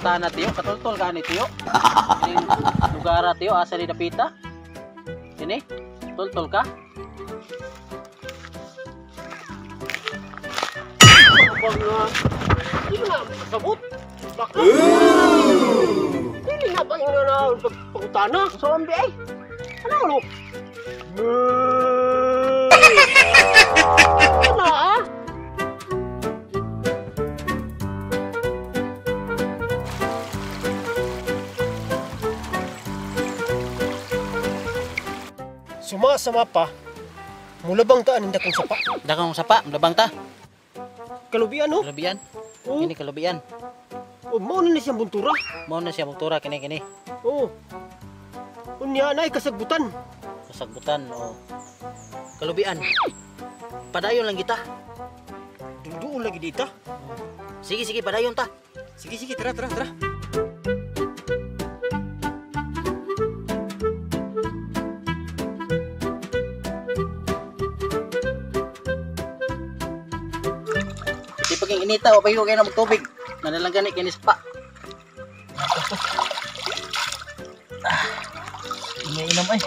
pangutana tiyo, katultol ka ni tiyo. Yung lugar tiyo, asa ni dapita. Ini, tultol ka. Hindi na sabot. Bakit? Hindi na pa yung pangutana. So, ambi ay. Ano? Ano ah? Sumasama pa. Mula bang taan hindi akong sapa? Dakang sapa, labang ta. Kalubian no? Kalubian. Oo. Kini kalubian. O mao na siyang buntura. Mao na siya motora kini. Oo. Unya na kasagbutan. Kasagbutan o kalubian. Padayon lang kita. Duduon lagi dita. Sige, padayon ta. Sige, tara. Di paging inita o pahiyo kayo ng tubig. Manalang gani kinis pa. Iniinom ay.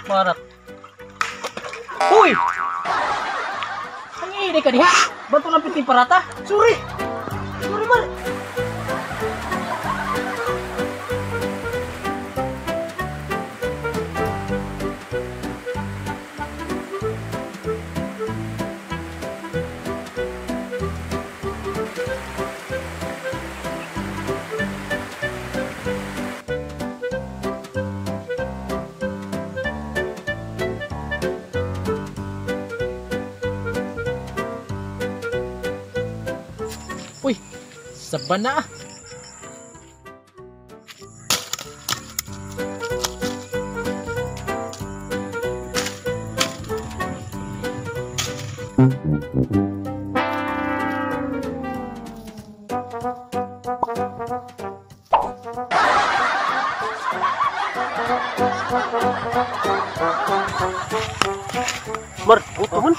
Marat. Uy! Ang iini ka diha. Ba't lang piting parata? Sorry man. Uy! Saban na ah. Mar, utong.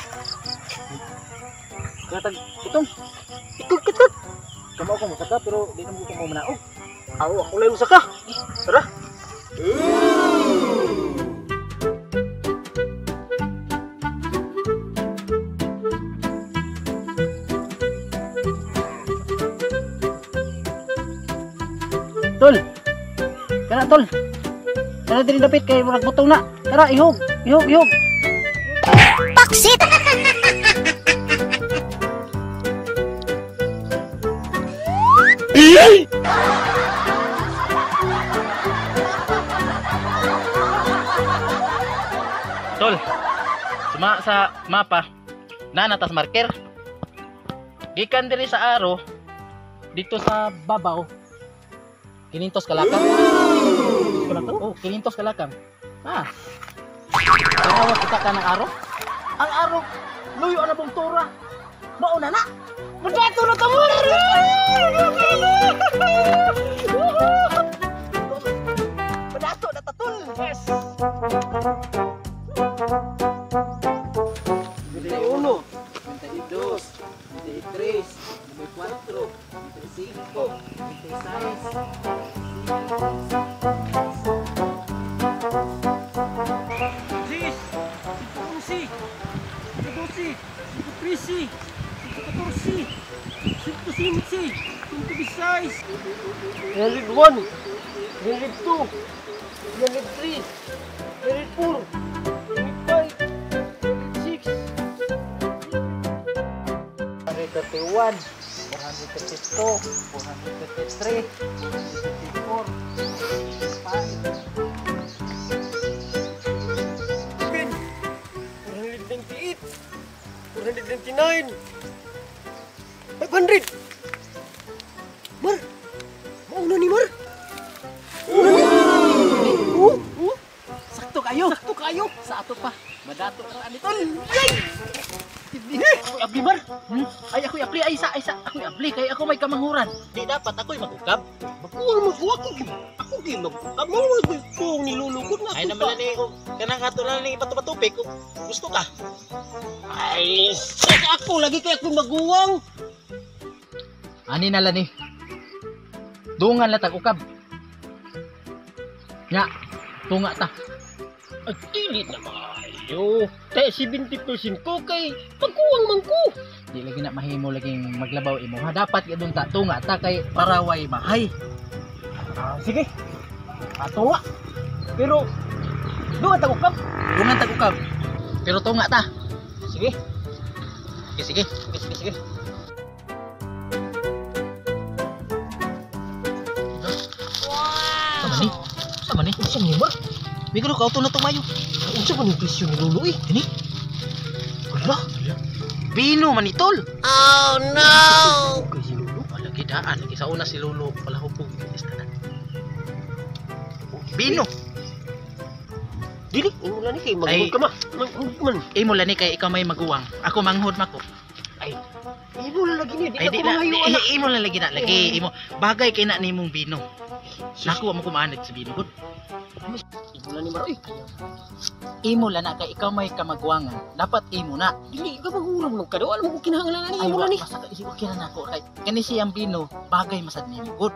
Katag itong. Ikut. Kamu ako masaka pero di naman ko manaog. Ako na yung saka. Tara. Tol. Kana tol. Kana diri dapit kay murag butong na. Tara ihog. Paksit! Tol. Suma sa mapa na natas marker. Gikan diri sa aro dito sa babaw. 500 kalakang. Oh, 500 kalakang. Ah. Tanawa kita ka ng aro? Ang aro, luyo na pong tura. Mauna na. Magdato na tamo. Magdato na tatol. Yes. 21, 22, 23, 24, 25, 1, 2, 3, 4, 5, 6, 431, 432, 433, 434, 498, 499, 500. Mar, mauna ni Mar. Sakto kayo. Sa ato pa. Madato na ani tol. Ako abli Mar. Ay ako abli ay isa. Ako abli kay ako may kamanghuran. Di dapat ako'y magukab. Makuha mo ako gimag. Amo mo kung nilulugod na. Ay naman ni ko kanang ato na ning ibato-batupik gusto ka. Ay, ako lagi kay ako maguwang. Ani na lang ni. Dungan latag ukab. Nya, tunga ta. At dili na maayo. Kaya 70% ko kay pagkuwang man ko. Di lagi na mahimo laging maglabaw imo. Ha dapat gadun ta tunga ta kay paraway mahay. Sige. Tunga. Pero doon ta ukap. Dungan tag ukab. Pero tunga ta. Sige. Sige, sige. Sige, sige. Sama ni. Sama ni. Unsa ni ba? Bigro ka auto na tumayo. Unsa man yung presyo ni Lolo eh? Ini. Wala. Bino manitol. Kay si Lolo. Lagi daan lagi sa una si Lolo pala hubog istanan. Bino. Dili, imo lang ni kay Ay. magmud ka ma. Magmud man. Imo lani kay ikaw may maguwang. Ako manghod mako. Ay. Imo lang lagi ni. Ay di na. Imo lang lagi na lagi. Oh. Imo bagay kay na nimong bino. Nakuha mo kumaanad sa bino gud. Imo lang ni Maroy. Imo lang na kay ikaw may kamagwangan. Dapat imo na. Dili ka maghuram lang ka daw. Alam mo kung kinahanglan ni Ay imo wala lang ni. basta isip ko kina nako kay kani siyang bino bagay masad nimo gud.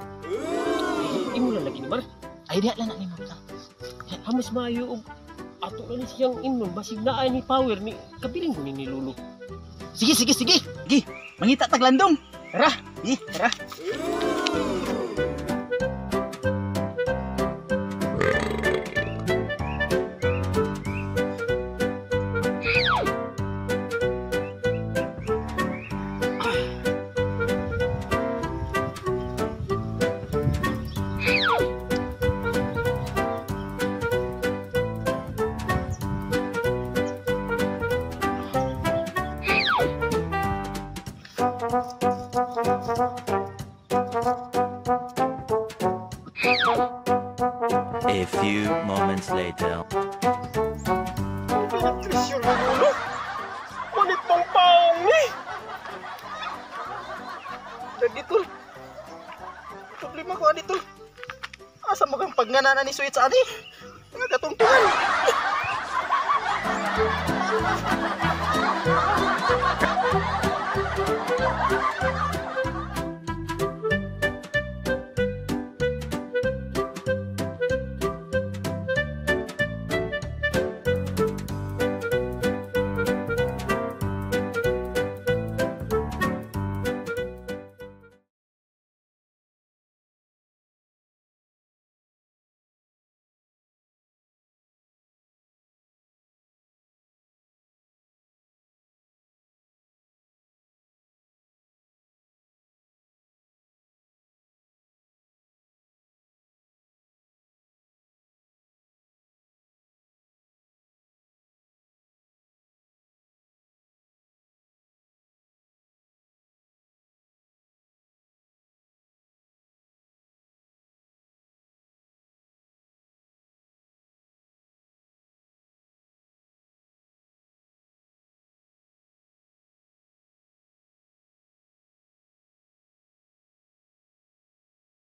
Imo lang lagi ni Mar. Ay di lang na nimo ta. Hamas maayo og ato lang ni siyang inom basig naa ni power ni kabiling ko ni Lolo. Sige sige sige. Gi, mangita taglandong. Tara. Gi, tara. A few moments later. Presyo ni Lolo. Kunit pang paong ni. Dadi tol. Problema ko ani tol. Asa mo kang pagnganana ni Sweet sa ani? Nga katungtungan.